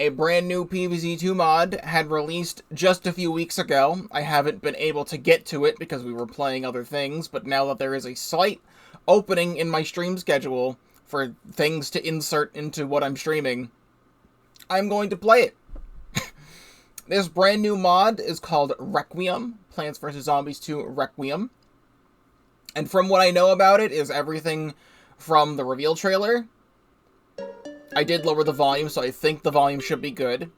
A brand new PVZ2 mod had released just a few weeks ago. I haven't been able to get to it because we were playing other things, but now that there is a slight opening in my stream schedule for things to insert into what I'm streaming, I'm going to play it. This brand new mod is called Requiem, Plants vs. Zombies 2 Requiem. And from what I know about it is everything from the reveal trailer. I did lower the volume, so I think the volume should be good.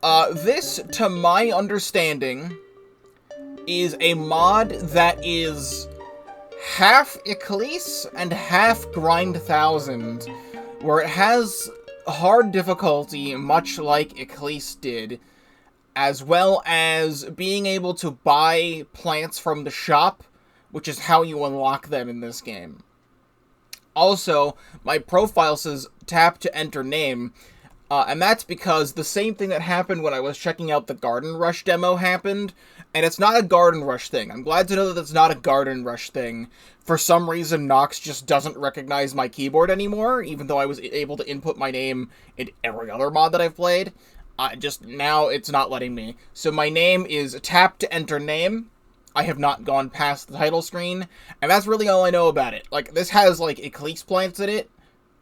This, to my understanding, is a mod that is half Eclise and half Grind Thousand, where it has hard difficulty, much like Eclise did, as well as being able to buy plants from the shop, which is how you unlock them in this game. Also, my profile says tap to enter name, and that's because the same thing that happened when I was checking out the Garden Rush demo happened, and it's not a Garden Rush thing. I'm glad to know that it's not a Garden Rush thing. For some reason, Nox just doesn't recognize my keyboard anymore, even though I was able to input my name in every other mod that I've played. Just now, it's not letting me. So my name is tap to enter name. I have not gone past the title screen, and that's really all I know about it. Like, this has, like, Eclise plants in it,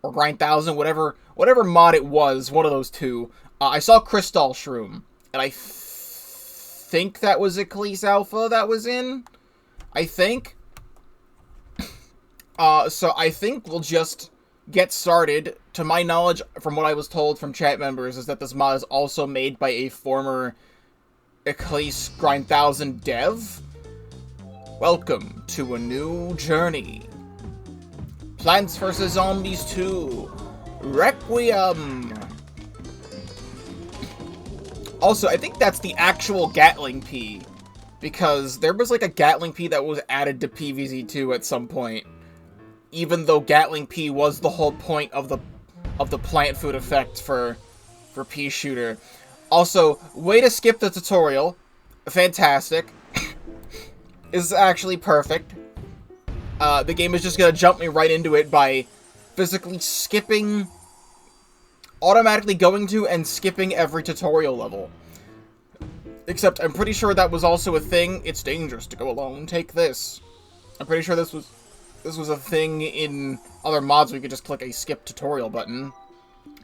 or Grind Thousand, whatever mod it was, one of those two. I saw Crystal Shroom, and I think that was Eclise Alpha that was in? I think. So I think we'll just get started. To my knowledge, from what I was told from chat members, is that this mod is also made by a former Eclise Grind Thousand dev. Welcome to a new journey. Plants vs. Zombies 2 Requiem. Also, I think that's the actual Gatling P, because there was like a Gatling P that was added to PVZ2 at some point, even though Gatling P was the whole point of the plant food effect for Pea Shooter. Also, way to skip the tutorial. Fantastic. This is actually perfect. The game is just gonna jump me right into it by physically skipping, automatically going to and skipping every tutorial level. Except I'm pretty sure that was also a thing. It's dangerous to go alone. Take this. I'm pretty sure this was a thing in other mods where you could just click a skip tutorial button.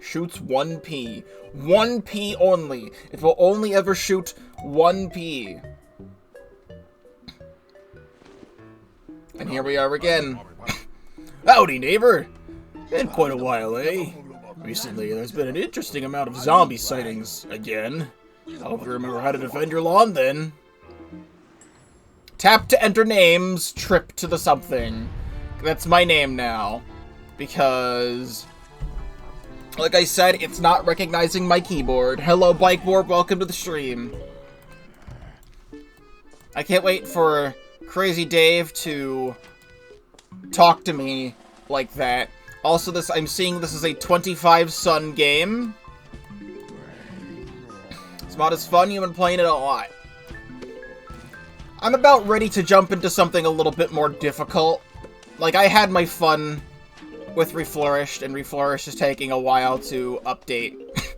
Shoots 1p. 1p only. It will only ever shoot 1p. And here we are again. Howdy, neighbor! Been quite a while, eh? Recently, there's been an interesting amount of zombie sightings, again. I hope you remember how to defend your lawn, then. Tap to enter names, trip to the something. That's my name now. Because, like I said, it's not recognizing my keyboard. Hello, Bikeboard, welcome to the stream. I can't wait for Crazy Dave to talk to me like that. Also, I'm seeing this is a 25 Sun game. This mod is fun, you've been playing it a lot. I'm about ready to jump into something a little bit more difficult. Like, I had my fun with Reflourished, and Reflourished is taking a while to update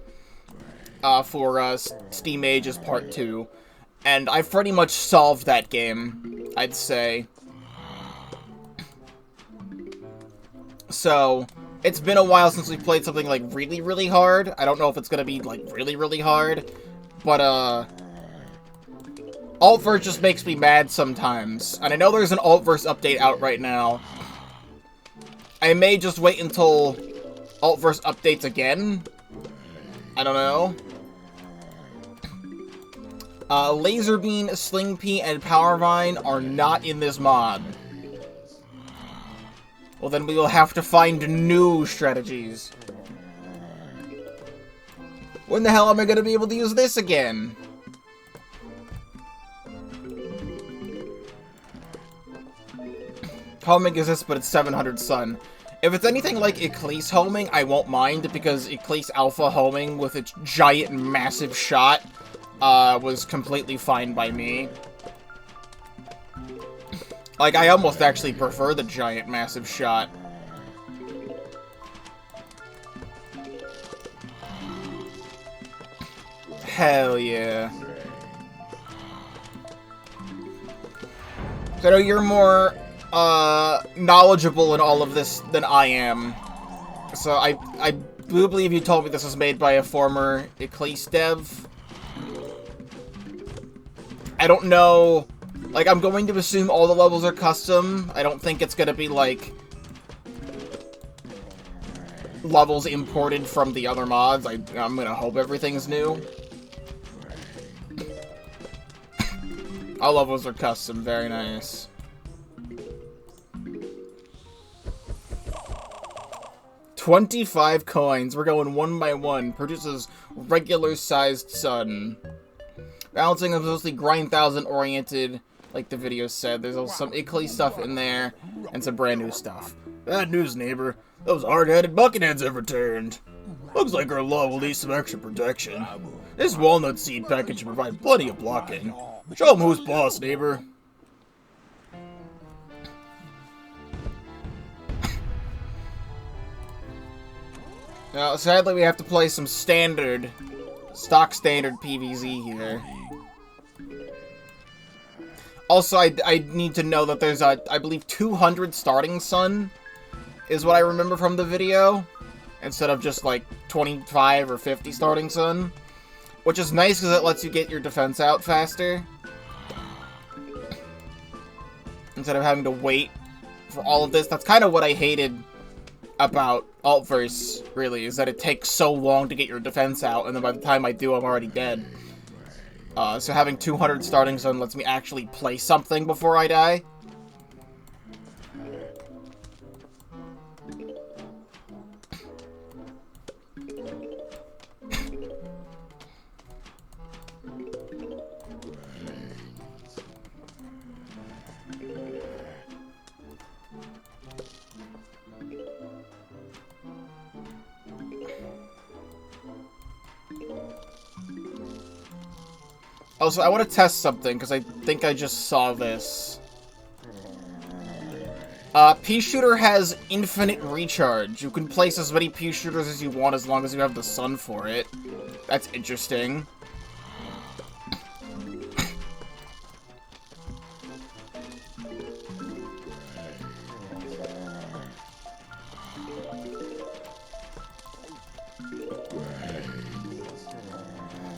for Steam Ages Part 2. And I've pretty much solved that game, I'd say. So, it's been a while since we played something, like, really, really hard. I don't know if it's gonna be, like, really, really hard. But, Altverse just makes me mad sometimes. And I know there's an Altverse update out right now. I may just wait until Altverse updates again. I don't know. Laser Beam, Sling Pea, and Power Vine are not in this mod. Well, then we will have to find new strategies. When the hell am I going to be able to use this again? Homing exists, but it's 700 Sun. If it's anything like Eclise homing, I won't mind, because Eclise Alpha homing with its giant massive shot was completely fine by me. Like, I almost actually prefer the giant massive shot. Hell yeah. So I know you're more knowledgeable in all of this than I am. So I do believe you told me this was made by a former Eclise dev. I don't know. Like, I'm going to assume all the levels are custom. I don't think it's going to be, like, levels imported from the other mods. I'm going to hope everything's new. All levels are custom. Very nice. $25 coins. We're going one by one. Produces regular-sized sun. Balancing is mostly Grind Thousand oriented, like the video said. There's also some Eclise stuff in there, and some brand new stuff. Bad news, neighbor. Those hard-headed bucketheads have returned. Looks like our law will need some extra protection. This walnut seed package should provide plenty of blocking. Show them who's boss, neighbor. Now, sadly, we have to play some stock standard PVZ here. Also, I need to know that there's I believe 200 starting sun is what I remember from the video, instead of just like 25 or 50 starting sun, which is nice because it lets you get your defense out faster instead of having to wait for all of this. That's kind of what I hated about Altverse, really, is that it takes so long to get your defense out, and then by the time I do, I'm already dead. So having 200 starting sun lets me actually play something before I die. Also, I want to test something, because I think I just saw this. Pea Shooter has infinite recharge. You can place as many Pea Shooters as you want as long as you have the sun for it. That's interesting.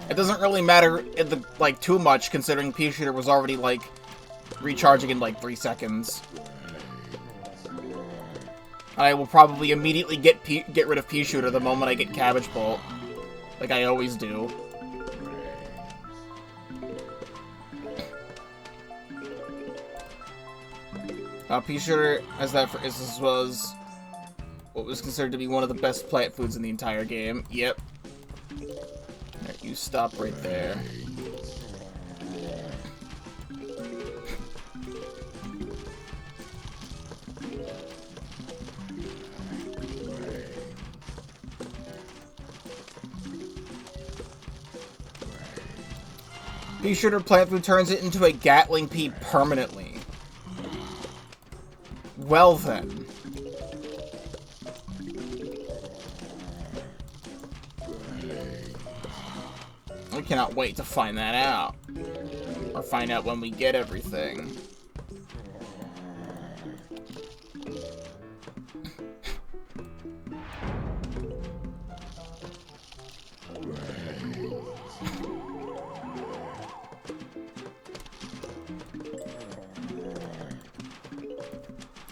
It doesn't really matter like too much, considering Pea Shooter was already like recharging in like 3 seconds. I will probably immediately get rid of Pea Shooter the moment I get Cabbage Bolt, like I always do. Pea Shooter, as this was what was considered to be one of the best plant foods in the entire game. Yep. Alright, you stop right there. Pea Shooter plant food turns it into a Gatling Pea permanently. Well then. I cannot wait to find that out. Or find out when we get everything.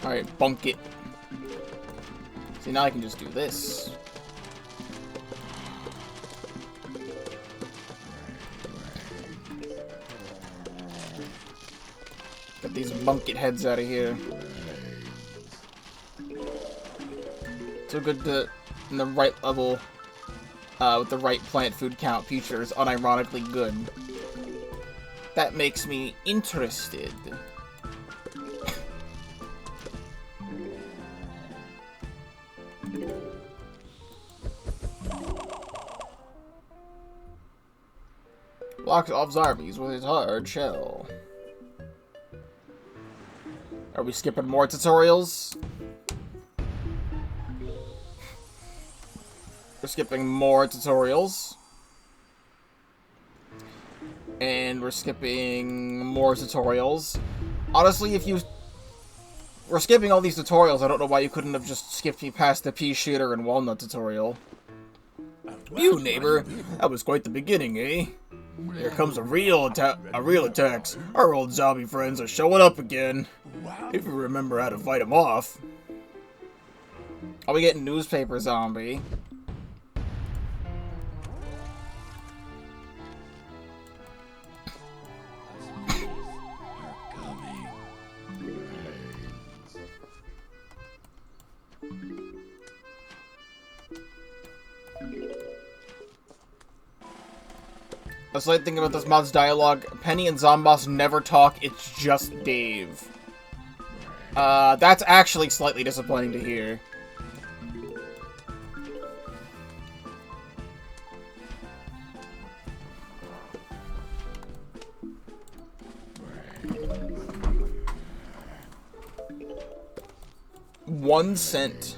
Alright, bunk it. See, now I can just do this. Get these bunk it heads out of here. So good to, in the right level, with the right plant food count, Pea Shooter is unironically good. That makes me interested. Blocks off armies with his hard shell. Are we skipping more tutorials? We're skipping more tutorials. And we're skipping more tutorials. Honestly, if you... We're skipping all these tutorials, I don't know why you couldn't have just skipped me past the pea shooter and walnut tutorial. You, neighbor. That was quite the beginning, eh? Here comes a real attacks. Our old zombie friends are showing up again. If you remember how to fight them off. Are we getting newspaper zombie? The slight thing about this mod's dialogue, Penny and Zomboss never talk, it's just Dave. That's actually slightly disappointing to hear. $0.01.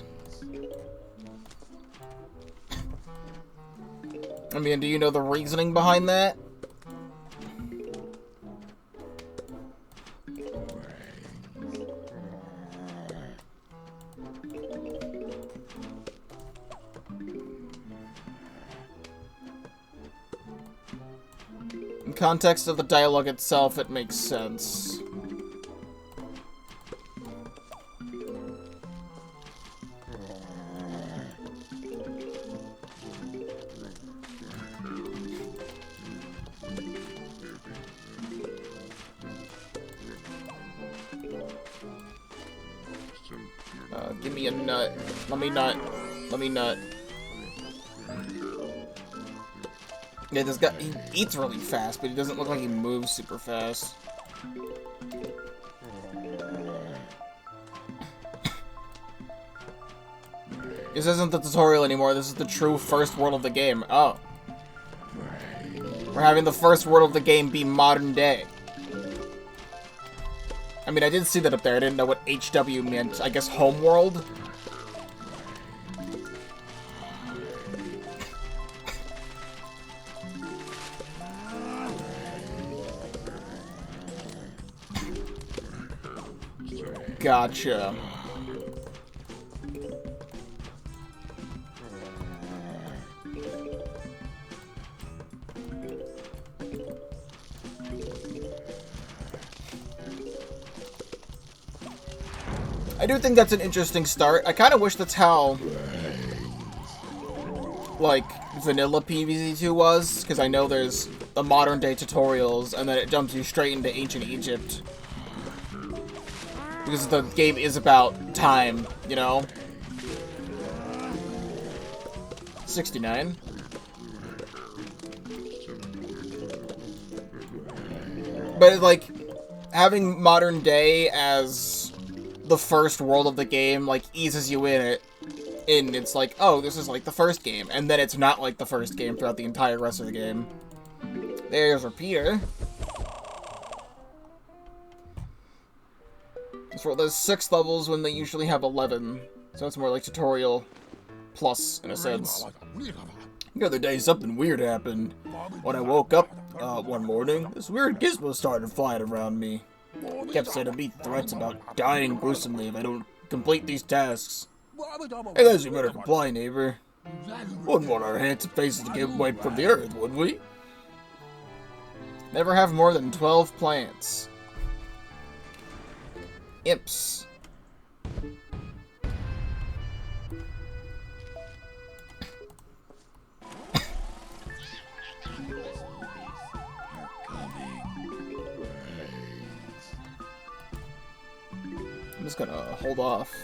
I mean, do you know the reasoning behind that? In context of the dialogue itself, it makes sense. Give me a nut. Let me nut. Let me nut. Yeah, this guy, he eats really fast, but he doesn't look like he moves super fast. This isn't the tutorial anymore, this is the true first world of the game. Oh. We're having the first world of the game be modern day. I mean, I did see that up there. I didn't know what HW meant. I guess Homeworld? Gotcha. I do think that's an interesting start. I kind of wish that's how, like, vanilla PVZ2 was, because I know there's the modern day tutorials, and then it jumps you straight into ancient Egypt. Because the game is about time, you know? 69. But, like, having modern day as the first world of the game, like, eases you in it. And it's like, oh, this is like the first game. And then it's not like the first game throughout the entire rest of the game. There's Repeater. So there's 6 levels when they usually have 11. So it's more like tutorial plus, in a sense. The other day, something weird happened. When I woke up one morning, this weird gizmo started flying around me. Kept sending me threats about dying gruesomely if I don't complete these tasks. I guess we better comply, neighbor. Wouldn't want our handsome faces to get wiped from the earth, would we? Never have more than 12 plants. Imps. I'm just gonna hold off.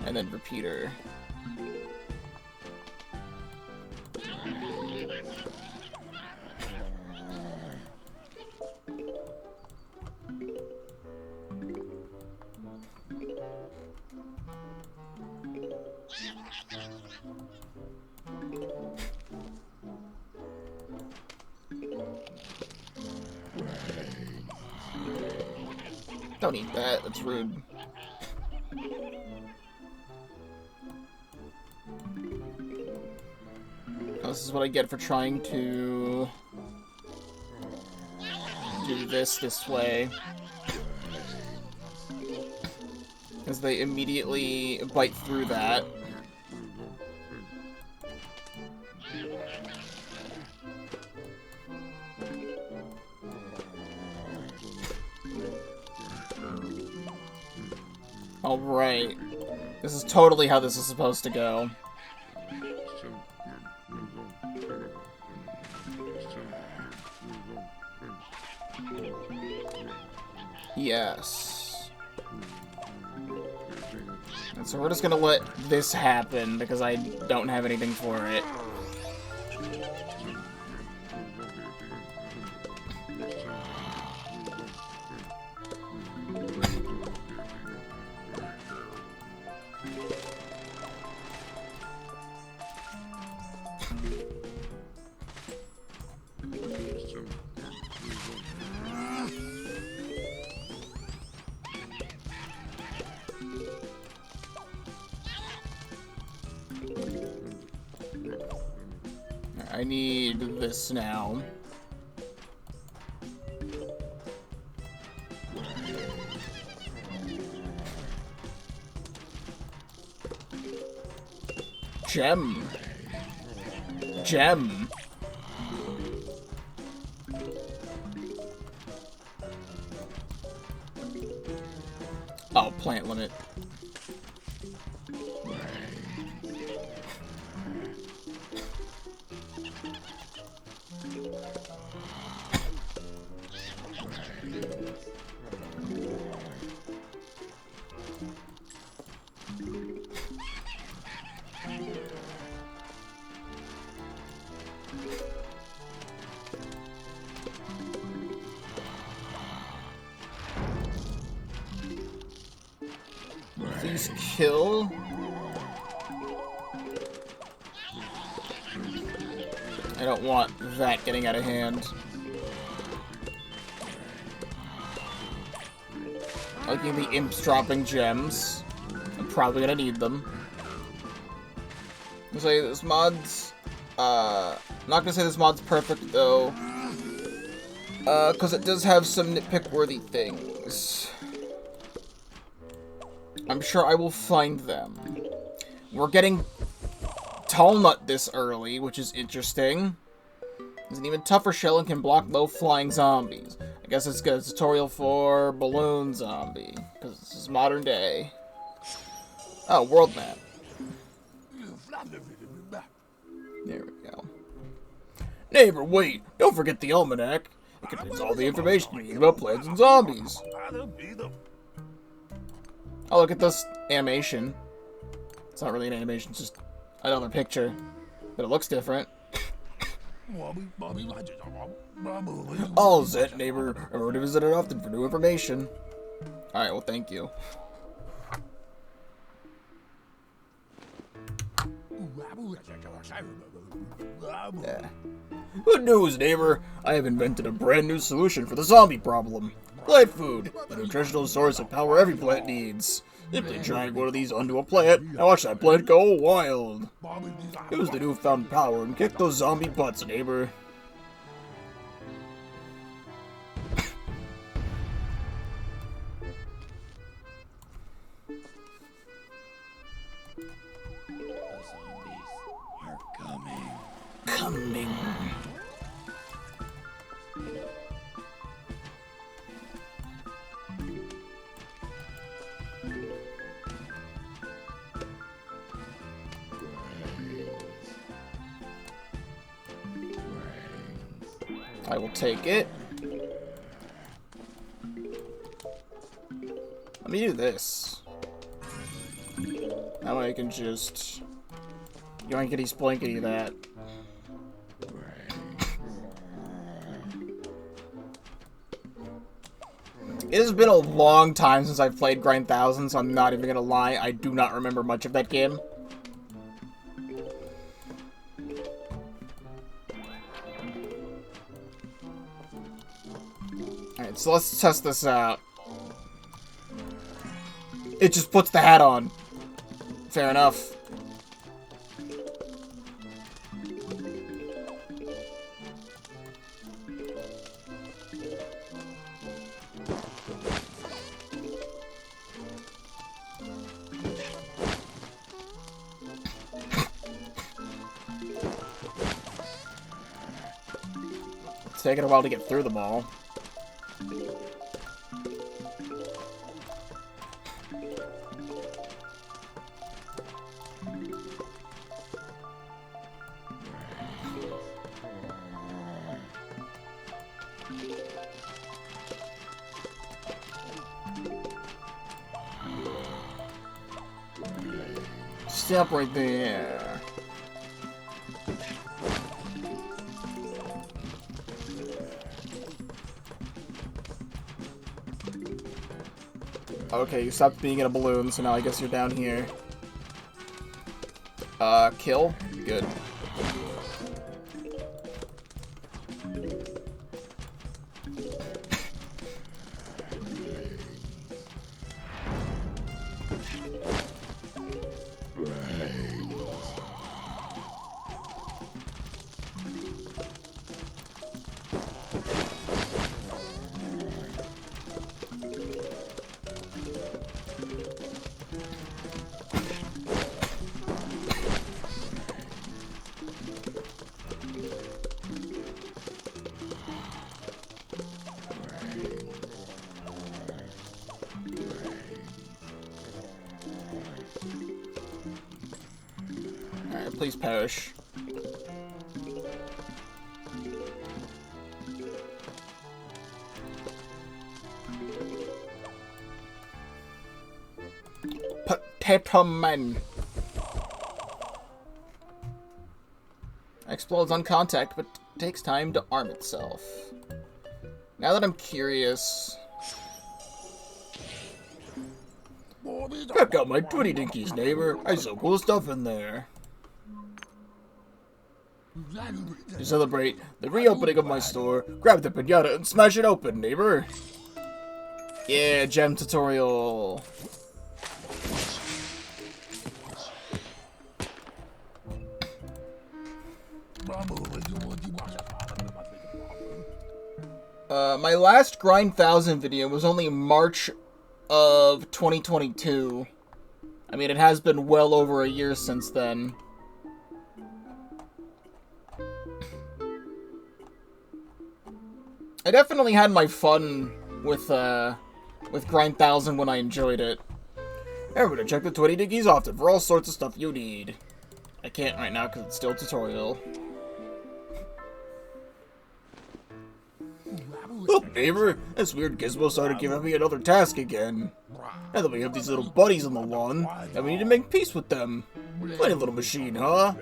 And then Repeater. Don't eat that, that's rude. this is what I get for trying to do this way. As they immediately bite through that. Alright. This is totally how this is supposed to go. Yes. And so we're just gonna let this happen because I don't have anything for it. I need this now. Gem. Gem. Oh, plant limit. Please kill. I don't want that getting out of hand. Liking the imps dropping gems. I'm probably gonna need them. I'm gonna say this mod's not gonna say this mod's perfect though. Cause it does have some nitpick-worthy things. I'm sure I will find them. We're getting Tall Nut this early, which is interesting. It's an even tougher shell and can block low-flying zombies. I guess it's got a tutorial for Balloon Zombie, because this is modern day. Oh, world map. There we go. Neighbor, wait! Don't forget the almanac. It contains all the information you need about plants and zombies. Oh, look at this animation. It's not really an animation, it's just another picture. But it looks different. All set, neighbor. Remember to visit it often for new information. Alright, well, thank you. Yeah. Good news, neighbor. I have invented a brand new solution for the zombie problem. Plant food, the nutritional source of power every plant needs. Simply drag one of these onto a plant and watch that plant go wild. Use the newfound power and kick those zombie butts, neighbor. Coming. I will take it. Let me do this. That way I can just yoinkety splankety that. It has been a long time since I've played Grind Thousand, so I'm not even gonna lie, I do not remember much of that game. Alright, so let's test this out. It just puts the hat on. Fair enough. It's taking a while to get through them all. Step right there. Okay, you stopped being in a balloon, so now I guess you're down here. Kill? Good. Please perish. Potato Man. Explodes on contact, but takes time to arm itself. Now that I'm curious... Check out my Twitty Dinkies, neighbor. I so cool stuff in there. To celebrate the reopening of my store, grab the piñata and smash it open, neighbor. Yeah, gem tutorial. My last Grind Thousand video was only March of 2022. I mean, it has been well over a year since then. I definitely had my fun with Grind Thousand when I enjoyed it. Everybody check the Twitty Dinkies often for all sorts of stuff you need. I can't right now because it's still tutorial. Look, neighbor, this weird gizmo started giving me another task again. Now that we have these little buddies on the lawn, and we need to make peace with them. Funny little machine, huh?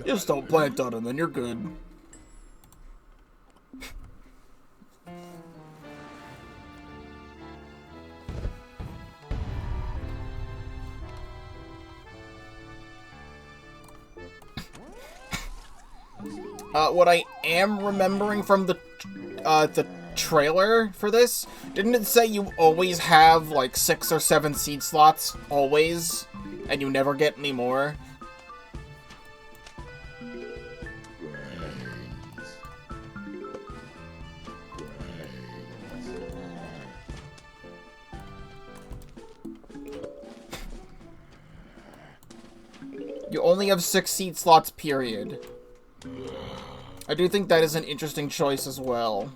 Just don't plant on them, then you're good. What I am remembering from the trailer for this, didn't it say you always have, like, 6 or 7 seed slots, always, and you never get any more? You only have 6 seed slots, period. I do think that is an interesting choice as well.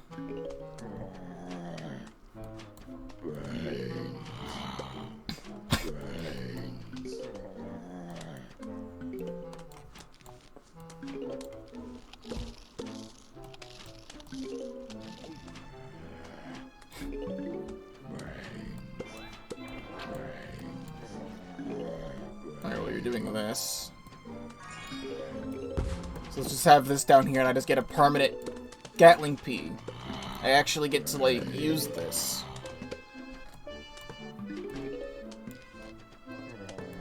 Alright, well, you're doing this. So let's just have this down here and I just get a permanent Gatling P. I actually get to, like, use this.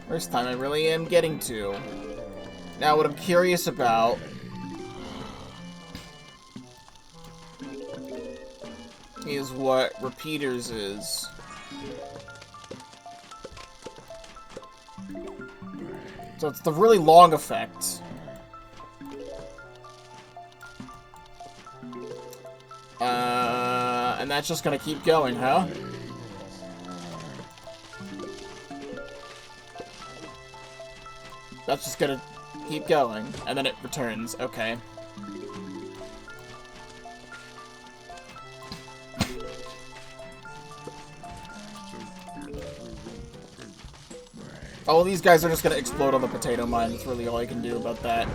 First time I really am getting to. Now what I'm curious about is what repeaters is. So it's the really long effect. And that's just gonna keep going, huh? That's just gonna keep going, and then it returns. Okay. All these guys are just gonna explode on the potato mine. That's really all I can do about that.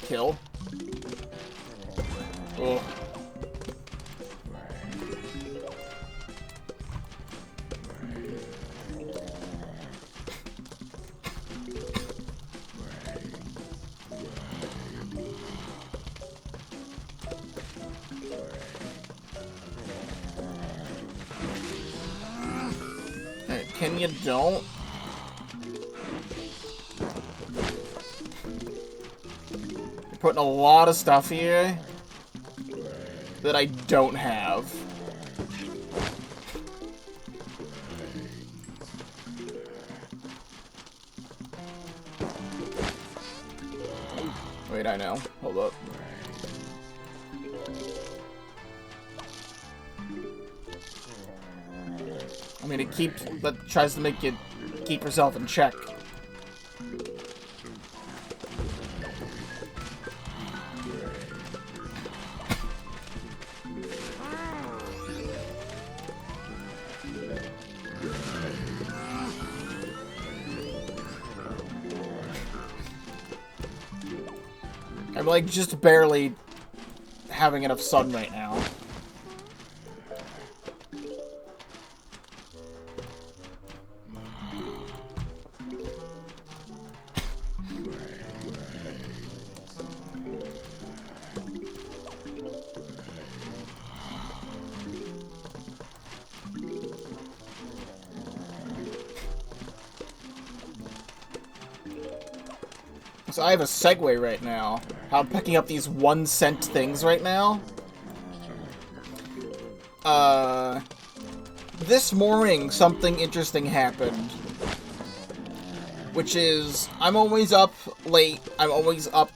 Kill. Oh. Can you don't? You're putting a lot of stuff here that I don't have. Wait, I know. Hold up. I mean, that tries to make you keep yourself in check. I'm like just barely having enough sun right now. So I have a segue right now. How I'm picking up these 1-cent things right now. This morning something interesting happened. Which is, I'm always up late, I'm always up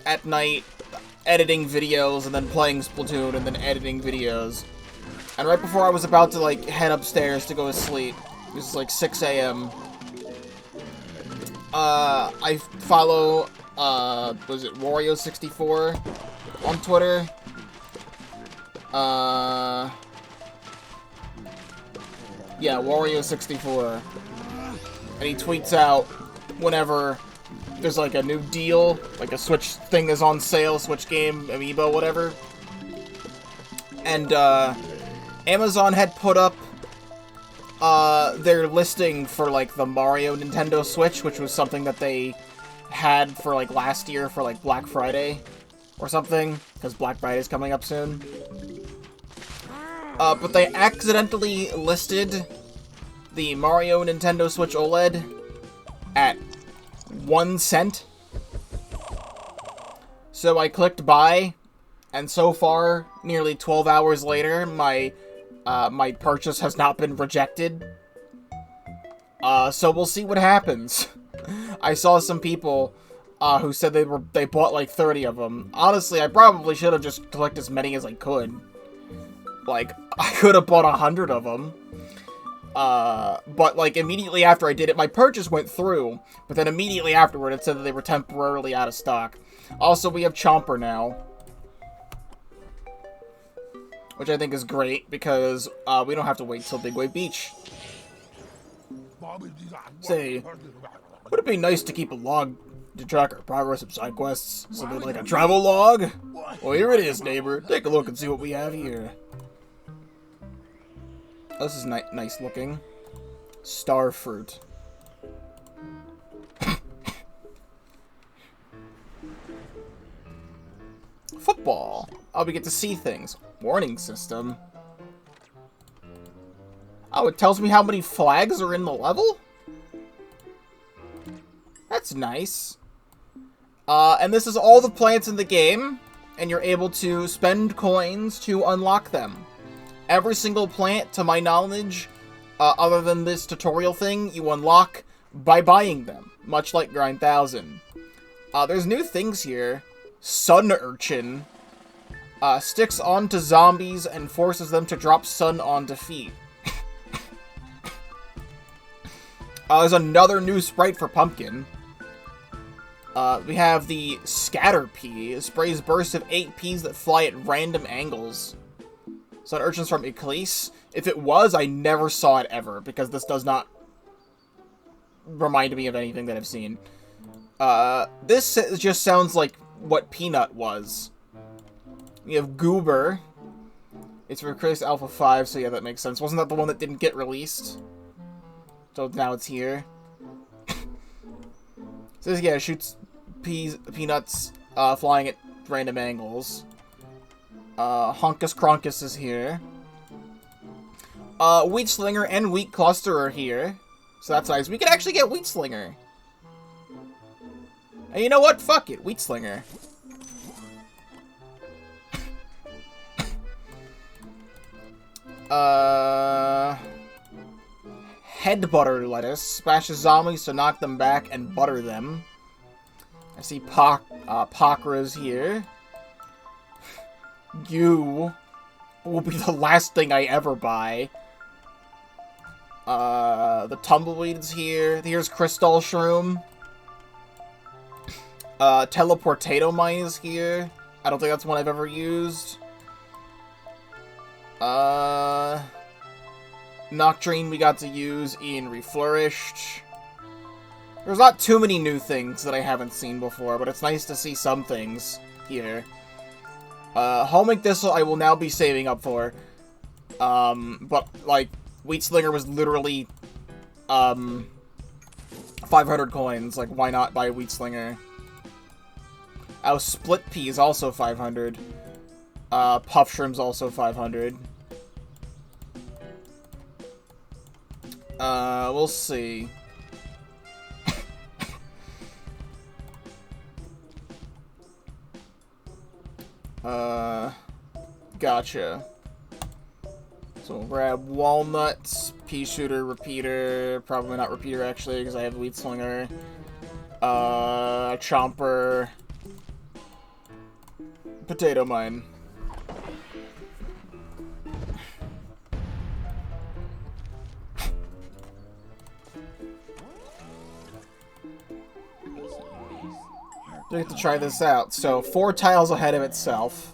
at night editing videos and then playing Splatoon and then editing videos. And right before I was about to like head upstairs to go to sleep, it was like 6 a.m. I follow, was it Wario64 on Twitter? Yeah, Wario64. And he tweets out whenever there's like a new deal, like a Switch thing is on sale, Switch game, amiibo, whatever. And, Amazon had put up their listing for, like, the Mario Nintendo Switch, which was something that they had for, like, last year for, like, Black Friday or something, because Black Friday's coming up soon. But they accidentally listed the Mario Nintendo Switch OLED at 1 cent. So I clicked buy, and so far, nearly 12 hours later, my purchase has not been rejected. So we'll see what happens. I saw some people who said they bought like 30 of them. Honestly, I probably should have just collected as many as I could. Like, I could have bought 100 of them. But like immediately after I did it, my purchase went through, but then immediately afterward it said that they were temporarily out of stock. Also, we have Chomper now, which I think is great, because we don't have to wait till Big Wave Beach. Say, would it be nice to keep a log to track our progress of side quests? Something like a travel log? Well, here it is, neighbor. Take a look and see what we have here. Oh, this is nice looking. Star fruit. Football. Oh, we get to see things. Warning system. Oh, it tells me how many flags are in the level? That's nice. And this is all the plants in the game, and you're able to spend coins to unlock them. Every single plant, to my knowledge, other than this tutorial thing, you unlock by buying them, much like Grind Thousand. There's new things here. Sun Urchin. Sticks onto zombies and forces them to drop sun on defeat. There's another new sprite for Pumpkin. We have the Scatter Pea. It sprays bursts of 8 peas that fly at random angles. So an urchin's from Eclise. If it was, I never saw it ever, because this does not remind me of anything that I've seen. This just sounds like what Peanut was. We have Goober. It's for Eclise Alpha 5, so yeah, that makes sense. Wasn't that the one that didn't get released? So now it's here. So yeah, it shoots peanuts flying at random angles. Honkus Cronkus is here. Wheat Slinger and Wheat Cluster are here. So that's nice. We could actually get Wheat Slinger. And you know what? Fuck it. Wheat Slinger. Head Butter Lettuce. Smashes zombies to knock them back and butter them. I see Pakra's here. You will be the last thing I ever buy. The Tumbleweed's here. Here's Crystal Shroom. Teleportato Mine is here. I don't think that's one I've ever used. Nocturne we got to use in Reflourished. There's not too many new things that I haven't seen before, but it's nice to see some things here. Homing Thistle I will now be saving up for. But, like, Wheat Slinger was literally, 500 coins. Like, why not buy Wheat Slinger? Oh, Split Pea is also 500. Puff Shrimp's also 500. We'll see. Gotcha. So we'll grab Walnuts, Pea Shooter, Repeater, probably not Repeater actually, because I have Wheat Slinger. Chomper. Potato Mine. We have to try this out. So, 4 tiles ahead of itself.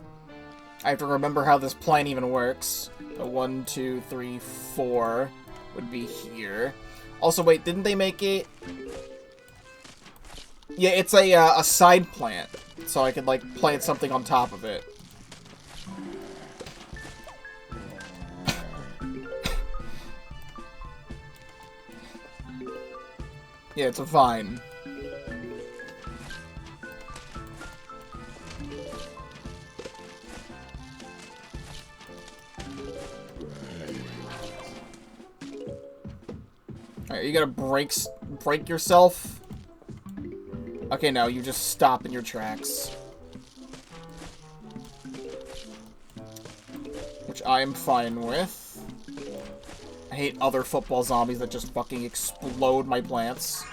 I have to remember how this plan even works. So 1, 2, 3, 4 would be here. Also, wait, didn't they make it? Yeah, it's a side plant. So I could, like, plant something on top of it. Yeah, it's a vine. Alright, you gotta break yourself? Okay, no, you just stop in your tracks. Which I'm fine with. I hate other football zombies that just fucking explode my plants.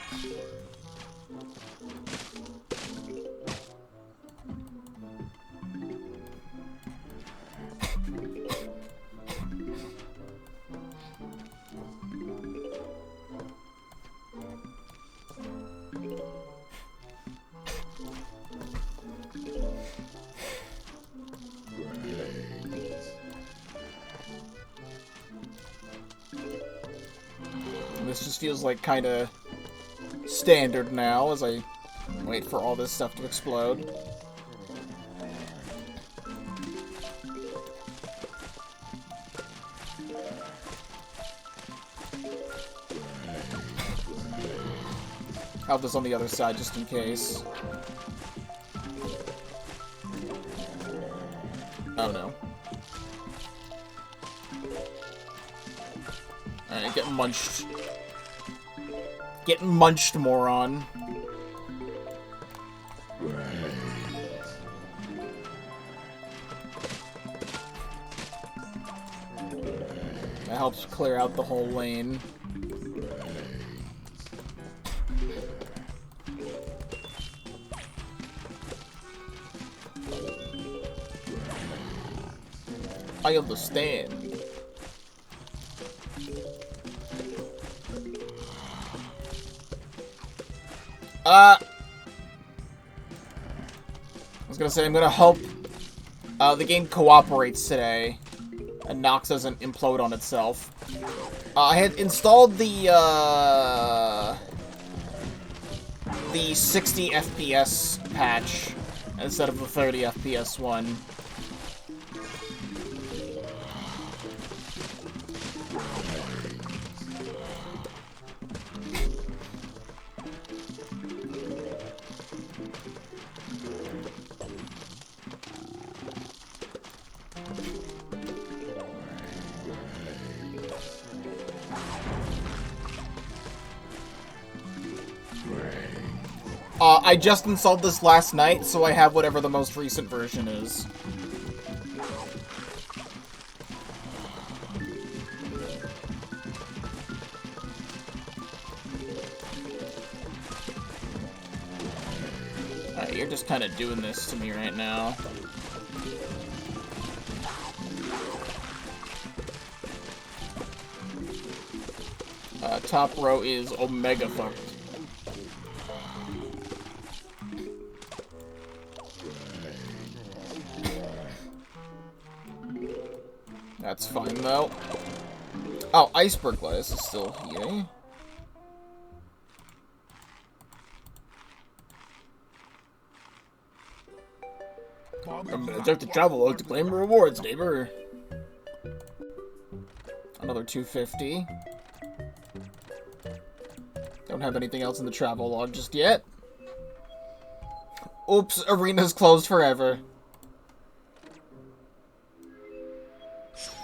This just feels like kind of standard now as I wait for all this stuff to explode. I'll have this on the other side just in case. Oh no. Alright, get munched. Get munched, moron. That helps clear out the whole lane. I understand. was gonna say, I'm gonna hope the game cooperates today and Nox doesn't implode on itself. I had installed the 60 FPS patch instead of the 30 FPS one. I just installed this last night, so I have whatever the most recent version is. You're just kind of doing this to me right now. Top row is Omega fucked. That's fine, though. Oh, Iceberg Lettuce is still here. I'm gonna check the travel log to claim rewards, neighbor. Another 250. Don't have anything else in the travel log just yet. Oops, arena's closed forever.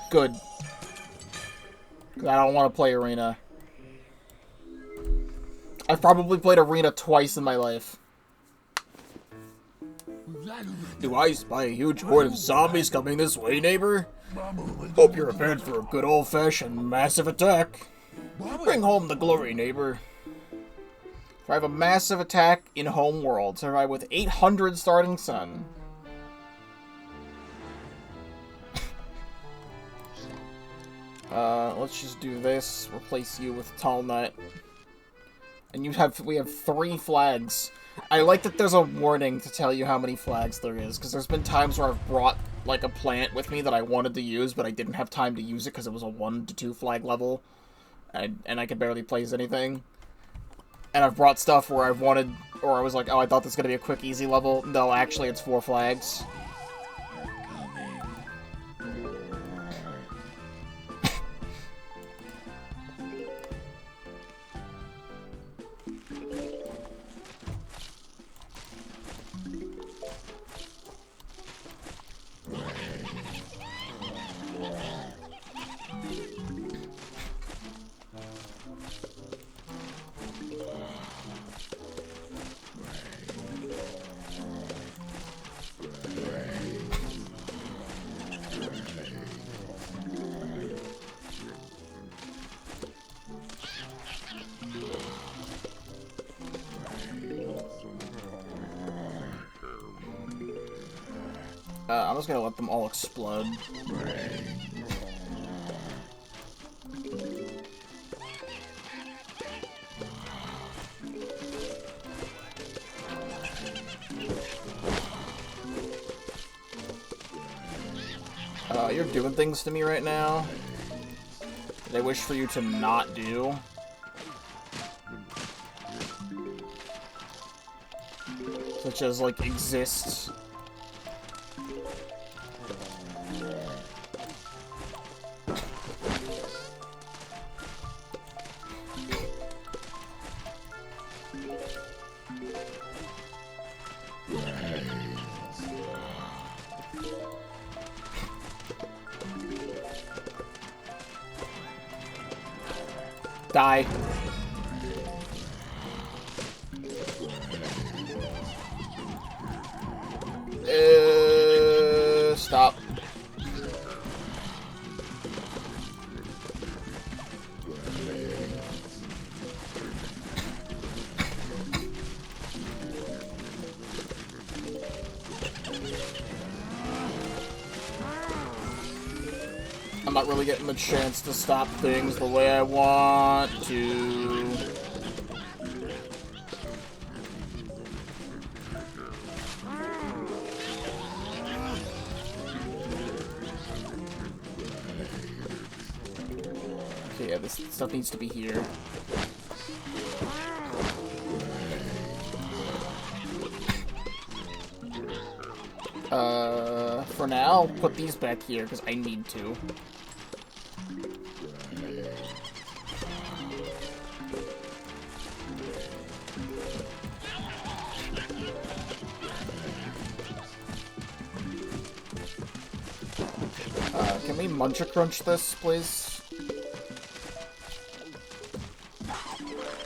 Good. I don't want to play Arena. I've probably played Arena twice in my life. Do I spy a huge horde of zombies coming this way, neighbor? Hope you're prepared for a good old-fashioned massive attack. Bring home the glory, neighbor. Survive a massive attack in Homeworld. Survive with 800 starting sun. Let's just do this. Replace you with Tall Nut. And we have 3 flags. I like that there's a warning to tell you how many flags there is, because there's been times where I've brought, like, a plant with me that I wanted to use, but I didn't have time to use it because it was a 1 to 2 flag level, and I could barely place anything. And I've brought stuff where I was like, oh, I thought this was going to be a quick, easy level. No, actually, it's 4 flags. I'm just gonna let them all explode. You're doing things to me right now that I wish for you to not do. Such as, like, exists. Die. Stop. I'm not really getting the chance to stop things the way I want to. Okay, yeah, this stuff needs to be here. For now, I'll put these back here, because I need to. Can we munch-a-crunch this, please?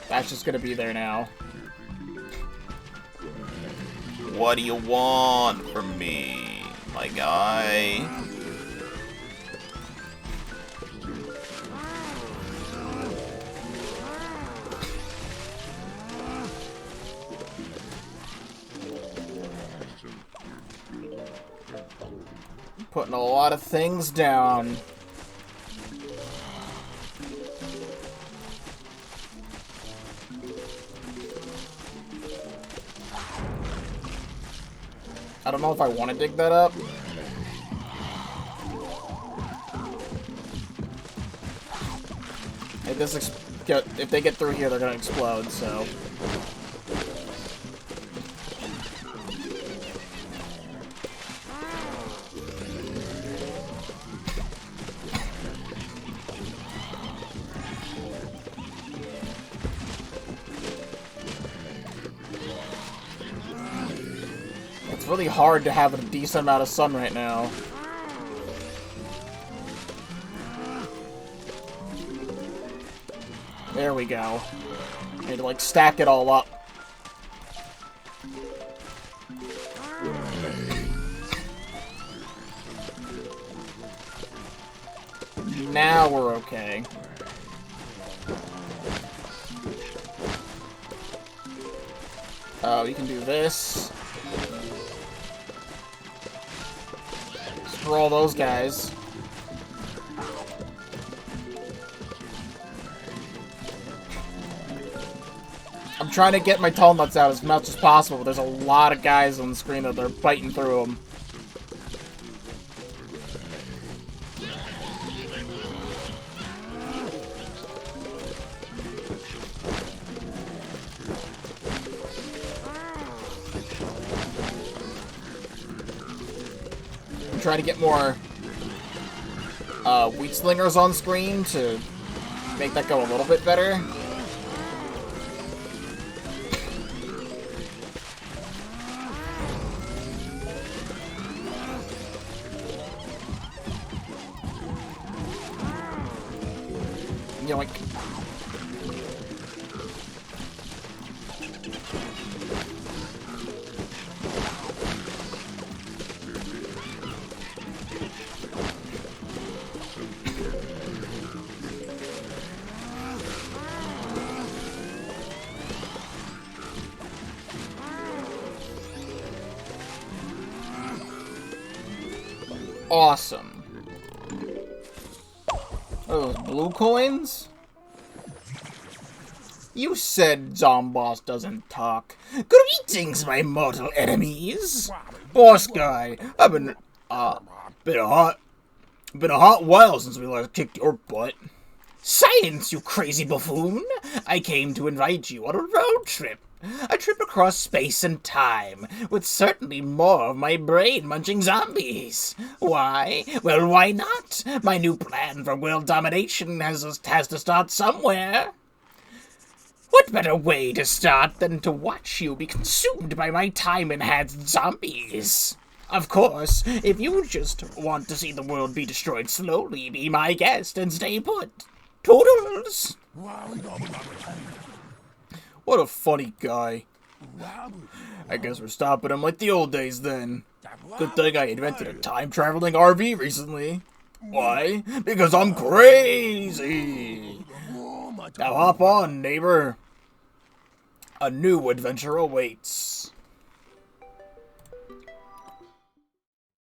That's just gonna be there now. What do you want from me, my guy? Putting a lot of things down. I don't know if I want to dig that up. If they get through here, they're gonna explode, so... It's really hard to have a decent amount of sun right now. There we go. I need to, like, stack it all up. Now we're okay. Oh, you can do this. For all those guys. I'm trying to get my tall nuts out as much as possible, but there's a lot of guys on the screen that they're biting through them. I'm trying to get more wheat slingers on screen to make that go a little bit better. Yoink. Awesome. Oh, those blue coins? You said Zomboss doesn't talk. Greetings, my mortal enemies. Boss guy, I've been a hot while since we last kicked your butt. Silence, you crazy buffoon! I came to invite you on a road trip. A trip across space and time, with certainly more of my brain-munching zombies. Why? Well, why not? My new plan for world domination has to start somewhere. What better way to start than to watch you be consumed by my time-enhanced zombies? Of course, if you just want to see the world be destroyed slowly, be my guest and stay put. Toodles! What a funny guy. I guess we're stopping him like the old days then. Good thing I invented a time-traveling RV recently. Why? Because I'm crazy! Now hop on, neighbor. A new adventure awaits.